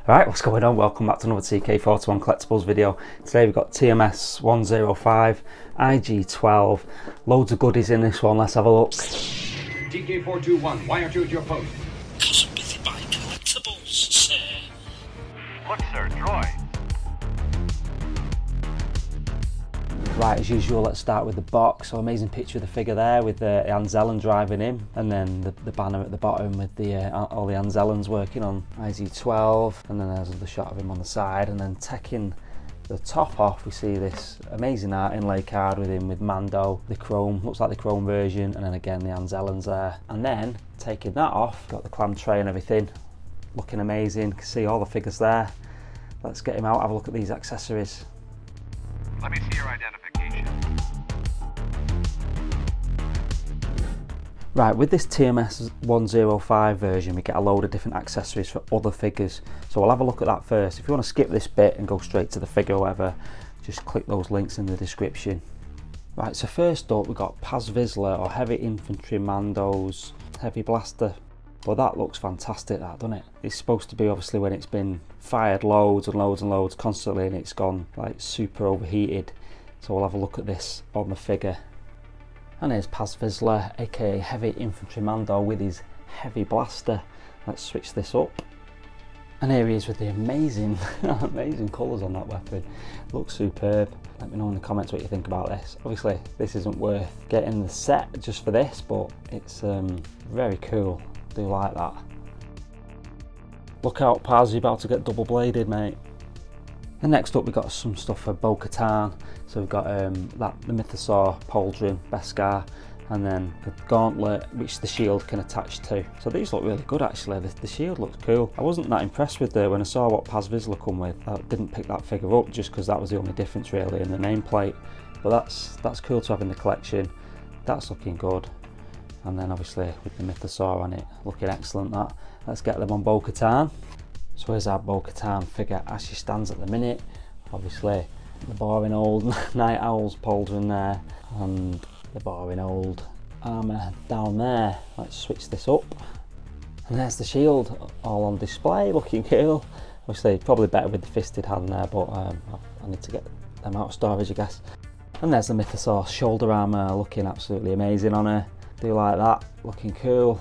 Alright, what's going on? Welcome back to another TK41 Collectibles video. Today we've got TMS105, IG-12, loads of goodies in this one. Let's have a look. TK421, why aren't you at your post? Because I'm busy buying collectibles, sir. Look, sir, Troy. Right, as usual, let's start with the box. So amazing picture of the figure there with the Anzellan driving him, and then the banner at the bottom with the all the Anzellans working on IG-12, and then there's the shot of him on the side, and then taking the top off we see this amazing art inlay card with him with Mando, the chrome, looks like the chrome version, and then again the Anzellans there. And then taking that off, got the clam tray and everything, looking amazing. You can see all the figures there. Let's get him out, have a look at these accessories. Let me see your identification. Right, with this TMS105 version we get a load of different accessories for other figures, so we'll have a look at that first. If you want to skip this bit and go straight to the figure or whatever, just click those links in the description. Right, so first up we've got Paz Vizsla, or Heavy Infantry Mando's Heavy Blaster. Well, that looks fantastic, that, doesn't it? It's supposed to be obviously when it's been fired loads and loads and loads constantly and it's gone like super overheated. So we'll have a look at this on the figure. And here's Paz Vizsla, aka Heavy Infantry Mando, with his heavy blaster. Let's switch this up. And here he is with the amazing, amazing colours on that weapon. Looks superb. Let me know in the comments what you think about this. Obviously, this isn't worth getting the set just for this, but it's very cool. I do like that. Look out, Paz, you're about to get double bladed, mate. And next up we've got some stuff for Bo-Katan. So we've got the Mythosaur Pauldron Beskar, and then the gauntlet which the shield can attach to. So these look really good actually. The shield looks cool. I wasn't that impressed with when I saw what Paz Vizsla come with. I didn't pick that figure up just because that was the only difference really in the nameplate. But that's cool to have in the collection. That's looking good. And then obviously with the Mythosaur on it, looking excellent that. Let's get them on Bo-Katan. So here's our Bo-Katan figure as she stands at the minute. Obviously the boring old Night Owl's pauldron there, and the boring old armour down there. Let's switch this up. And there's the shield all on display, looking cool. Obviously probably better with the fisted hand there, but I need to get them out of storage I guess. And there's the Mythosaur shoulder armour, looking absolutely amazing on her. Do like that, looking cool.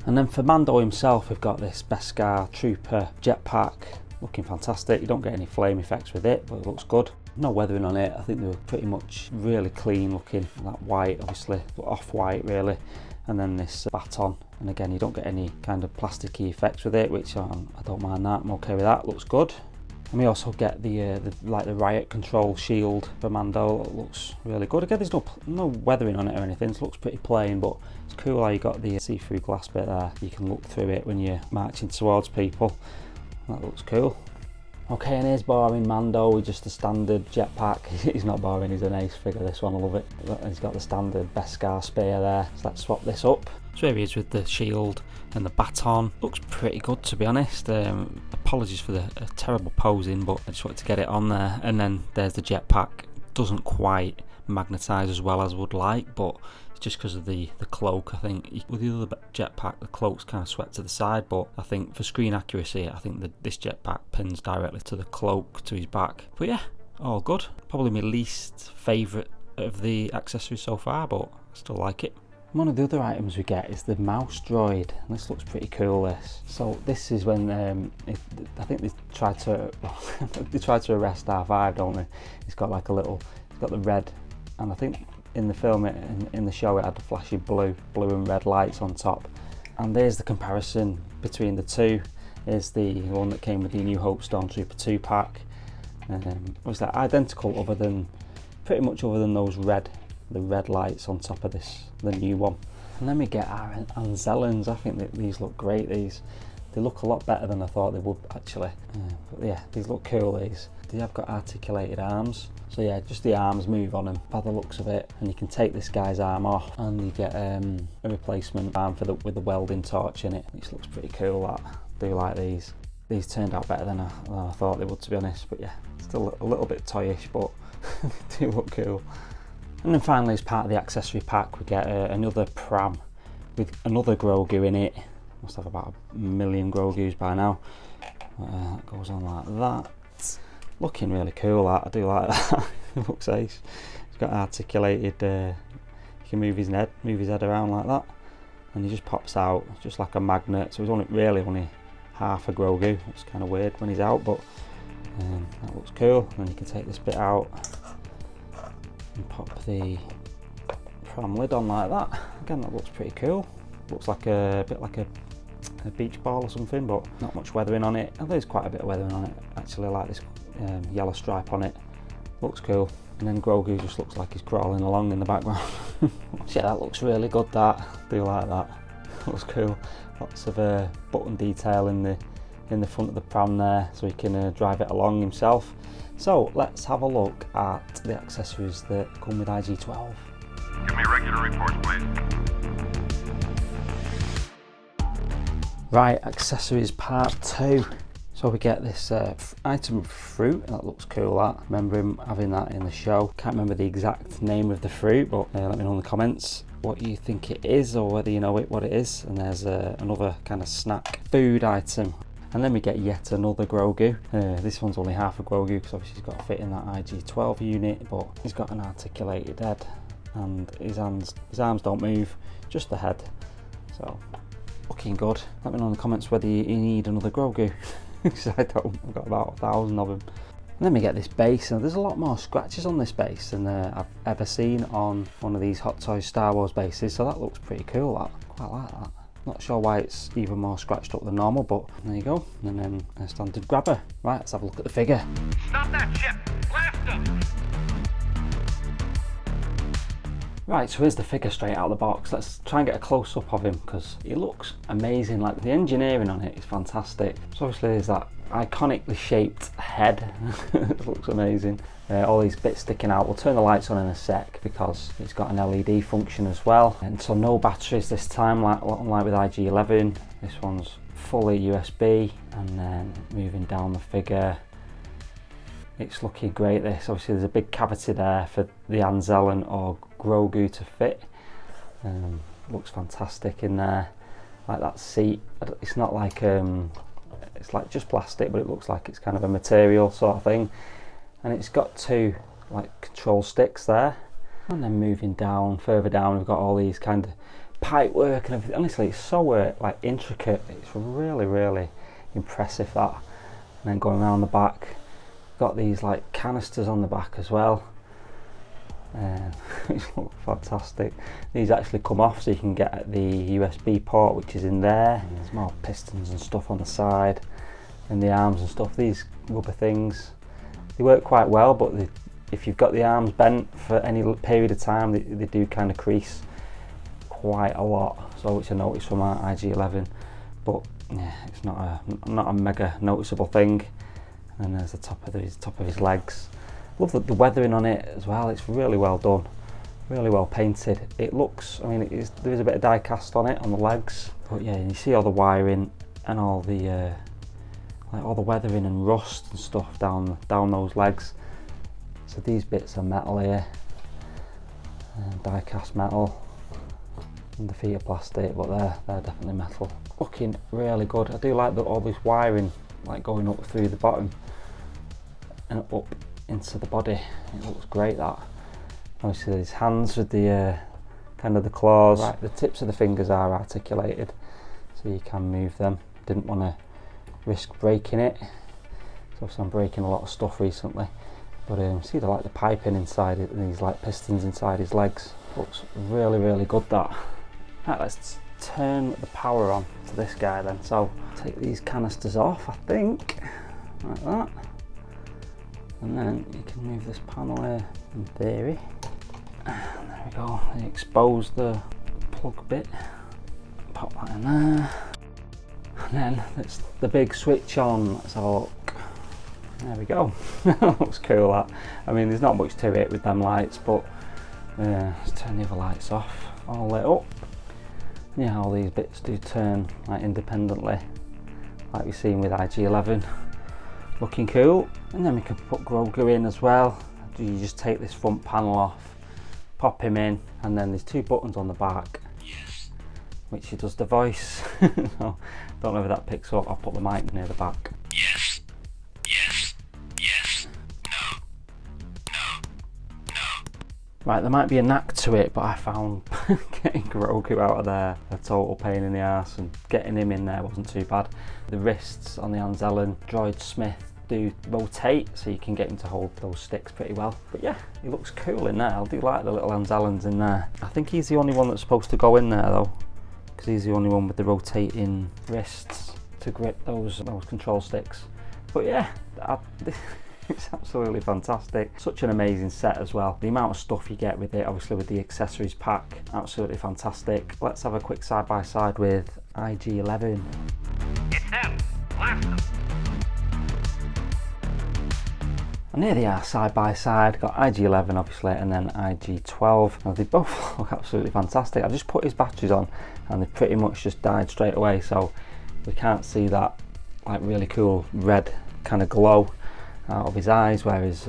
And then for Mando himself we've got this Beskar Trooper jetpack, looking fantastic. You don't get any flame effects with it, but it looks good. No weathering on it. I think they were pretty much really clean looking. That white, obviously, off-white really. And then this baton, and again you don't get any kind of plasticky effects with it, which I don't mind that. I'm okay with that. Looks good. And we also get the riot control shield for Mando. It looks really good. Again, there's no weathering on it or anything. It looks pretty plain, but it's cool how you got the see-through glass bit there. You can look through it when you're marching towards people. That looks cool. Okay, and here's boring Mando with just the standard jetpack. He's not boring, he's an ace figure, this one, I love it. He's got the standard Beskar spear there. So let's swap this up. So here he is with the shield and the baton. Looks pretty good to be honest. Apologies for the terrible posing, but I just wanted to get it on there. And then there's the jetpack. Doesn't quite magnetise as well as I would like, but it's just because of the cloak. I think with the other jetpack the cloak's kind of swept to the side, but I think for screen accuracy I think that this jetpack pins directly to the cloak, to his back. But yeah, all good. Probably my least favourite of the accessories so far, but I still like it. One of the other items we get is the mouse droid. This looks pretty cool, this. So this is when I think they tried to arrest R5, don't they? It's got like it's got the red, and I think in the film, in the show, it had the flashy blue and red lights on top. And there's the comparison between the two. Is the one that came with the New Hope Stormtrooper 2 pack. Was that identical pretty much other than those the red lights on top of the new one. And then we get our Anzellans. I think that these look great. They look a lot better than I thought they would actually. But yeah, these look cool. They have got articulated arms. So yeah, just the arms move on them by the looks of it. And you can take this guy's arm off and you get a replacement arm with the welding torch in it. This looks pretty cool. That I do like these. These turned out better than I thought they would, to be honest. But yeah, still a little bit toyish, but they do look cool. And then finally, as part of the accessory pack, we get another pram with another Grogu in it. Must have about 1 million Grogus by now. That goes on like that. Looking really cool, that. I do like that. It looks ace. It's got articulated, you can move his head around like that, and he just pops out just like a magnet. So he's only half a Grogu. It's kind of weird when he's out, but that looks cool. And you can take this bit out and pop the pram lid on like that. Again, that looks pretty cool. Looks like a bit like a beach ball or something, but not much weathering on it. There's quite a bit of weathering on it actually. I like this yellow stripe on it. Looks cool. And then Grogu just looks like he's crawling along in the background. So yeah, that looks really good. That I do like that. Looks cool. Lots of button detail in the front of the pram there, so he can drive it along himself. So let's have a look at the accessories that come with IG-12. Give me regular reports, please. Right, accessories part 2. So we get this item of fruit. That looks cool. That, remember him having that in the show. Can't remember the exact name of the fruit, but let me know in the comments what you think it is, or whether you know what it is. And there's another kind of snack food item. And then we get yet another Grogu. This one's only half a Grogu because obviously he's got to fit in that IG-12 unit, but he's got an articulated head, and his arms don't move, just the head. So looking good. Let me know in the comments whether you need another Grogu, because I don't. I've got about 1,000 of them. And then we get this base, and there's a lot more scratches on this base than I've ever seen on one of these Hot Toys Star Wars bases, so that looks pretty cool. That, quite like that. Not sure why it's even more scratched up than normal, but there you go. And then a standard grabber. Right, let's have a look at the figure. Stop that ship! Blast him! Right, so here's the figure straight out of the box. Let's try and get a close-up of him, because he looks amazing. Like, the engineering on it is fantastic. So obviously there's that iconically shaped head. It looks amazing. All these bits sticking out. We'll turn the lights on in a sec because it's got an LED function as well. And so no batteries this time, unlike with IG-11. This one's fully USB. And then moving down the figure, it's looking great. This, obviously there's a big cavity there for the Anzellan or Grogu to fit. Looks fantastic in there. Like that seat, it's not like it's like just plastic, but it looks like it's kind of a material sort of thing. And it's got two like control sticks there. And then moving down, further down, we've got all these kind of pipe work and everything. Honestly, it's so like intricate. It's really, really impressive, that. And then going around the back, got these like canisters on the back as well. Which look fantastic. These actually come off, so you can get at the USB port, which is in there. And there's more pistons and stuff on the side, and the arms and stuff. These rubber things, they work quite well, but if you've got the arms bent for any period of time, they do kind of crease quite a lot. So which I noticed from our IG-11, but yeah, it's not a mega noticeable thing. And there's the top of his legs. Love the weathering on it as well. It's really well done, really well painted. It looks, I mean, there is a bit of die cast on it on the legs, but yeah, you see all the wiring and all the like all the weathering and rust and stuff down those legs. So these bits are metal here, die cast metal, and the feet are plastic, but they're definitely metal. Looking really good. I do like all this wiring like going up through the bottom and up into the body. It looks great, that. Obviously his hands with the kind of the claws. Right, the tips of the fingers are articulated, so you can move them. Didn't want to risk breaking it, so I'm breaking a lot of stuff recently. But see the piping inside it, and these like pistons inside his legs. Looks really, really good, that. Right, let's turn the power on to this guy then. So take these canisters off, I think, like that. And then you can move this panel here, in theory. And there we go, they expose the plug bit. Pop that in there. And then it's the big switch on. Let's have a look. There we go. Looks cool, that. I mean, there's not much to it with them lights, but let's turn the other lights off. All lit up. Yeah, all these bits do turn like independently, like we've seen with IG-11. Looking cool. And then we can put Grogu in as well. You just take this front panel off, pop him in, and then there's two buttons on the back, which he does the voice. So, don't know if that picks up. I'll put the mic near the back. Yes. Yes. Yes. No. No. No. Right, there might be a knack to it, but I found getting Grogu out of there a total pain in the arse, and getting him in there wasn't too bad. The wrists on the Anzellan Droid Smith do rotate, so you can get him to hold those sticks pretty well. But yeah, he looks cool in there. I do like the little Anzellans in there. I think he's the only one that's supposed to go in there though, because he's the only one with the rotating wrists to grip those control sticks. But yeah, it's absolutely fantastic. Such an amazing set as well. The amount of stuff you get with it, obviously with the accessories pack, absolutely fantastic. Let's have a quick side by side with IG-11. It's them. Blast them. And here they are side by side. Got IG-11 obviously, and then IG-12. Now they both look absolutely fantastic. I've just put his batteries on and they've pretty much just died straight away, so we can't see that like really cool red kind of glow out of his eyes, whereas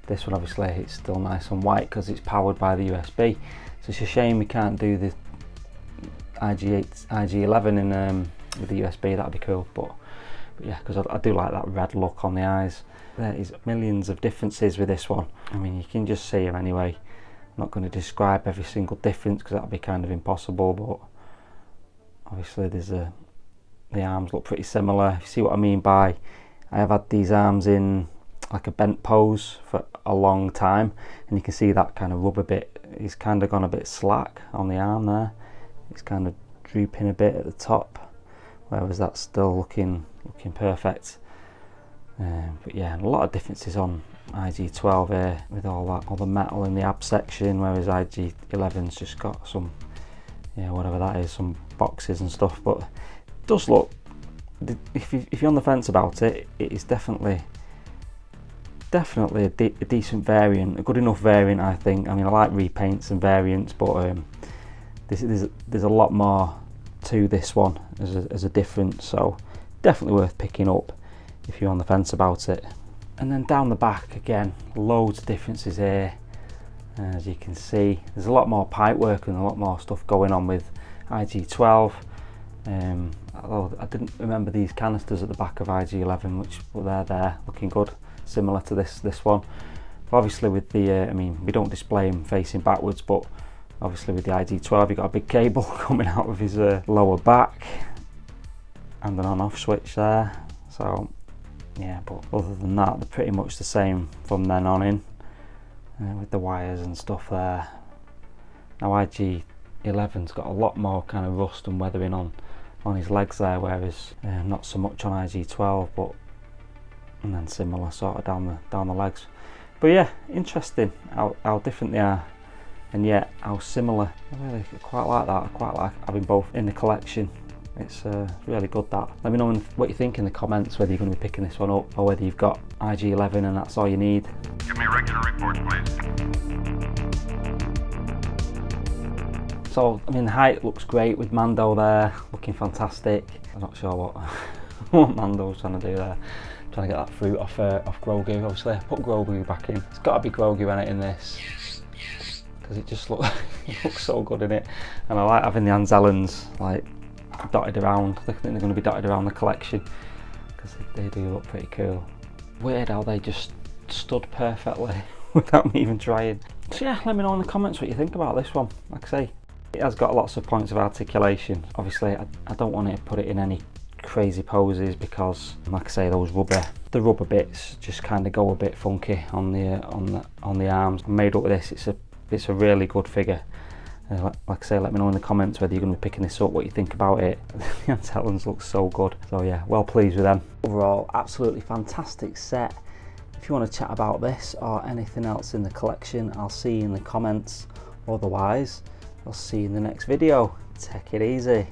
this one obviously it's still nice and white because it's powered by the USB. So it's a shame we can't do the IG-11 in with the USB. That'd be cool, but yeah, because I do like that red look on the eyes. There is millions of differences with this one. I mean, you can just see them anyway. I'm not going to describe every single difference because that would be kind of impossible, but obviously there's the arms look pretty similar. You see what I mean by, I have had these arms in like a bent pose for a long time, and you can see that kind of rubber bit. He's kind of gone a bit slack on the arm there. It's kind of drooping a bit at the top, whereas that's still looking perfect. But yeah, a lot of differences on IG-12 here with all the metal in the ab section, whereas IG-11's just got some, yeah, whatever that is, some boxes and stuff. But it does look, if you're on the fence about it, it is definitely a decent variant, a good enough variant, I think. I mean, I like repaints and variants, but there's a lot more to this one as a difference, so definitely worth picking up if you're on the fence about it. And then down the back again, loads of differences here. As you can see, there's a lot more pipe work and a lot more stuff going on with IG-12. Although I didn't remember these canisters at the back of IG-11, which were there looking good, similar to this one. But obviously with the I mean, we don't display him facing backwards, but obviously with the IG-12 you've got a big cable coming out of his lower back and an on-off switch there. So yeah, but other than that, they're pretty much the same from then on in, with the wires and stuff there. Now IG-11's got a lot more kind of rust and weathering on his legs there, whereas not so much on IG-12, but and then similar sort of down the legs. But yeah, interesting how different they are, and yet how similar. I really quite like that. I quite like having both in the collection. It's really good that. Let me know what you think in the comments, whether you're going to be picking this one up or whether you've got IG-11 and that's all you need. Give me regular reports, please. So, I mean, the height looks great with Mando there, looking fantastic. I'm not sure what Mando's trying to do there. Trying to get that fruit off Grogu, obviously. Put Grogu back in. It's got to be Grogu in it in this, because it just looks so good in it. And I like having the Anzellans like dotted around. I think they're going to be dotted around the collection because they do look pretty cool. Weird how they just stood perfectly without me even trying. So yeah, let me know in the comments what you think about this one. Like I say, it has got lots of points of articulation. Obviously I don't want to put it in any crazy poses because, like I say, the rubber bits just kind of go a bit funky on the arms. I'm made up with this. It's a really good figure. Like I say, let me know in the comments whether you're going to be picking this up, what you think about it. The Anzellans look so good. So yeah, well pleased with them. Overall, absolutely fantastic set. If you want to chat about this or anything else in the collection, I'll see you in the comments. Otherwise, I'll see you in the next video. Take it easy.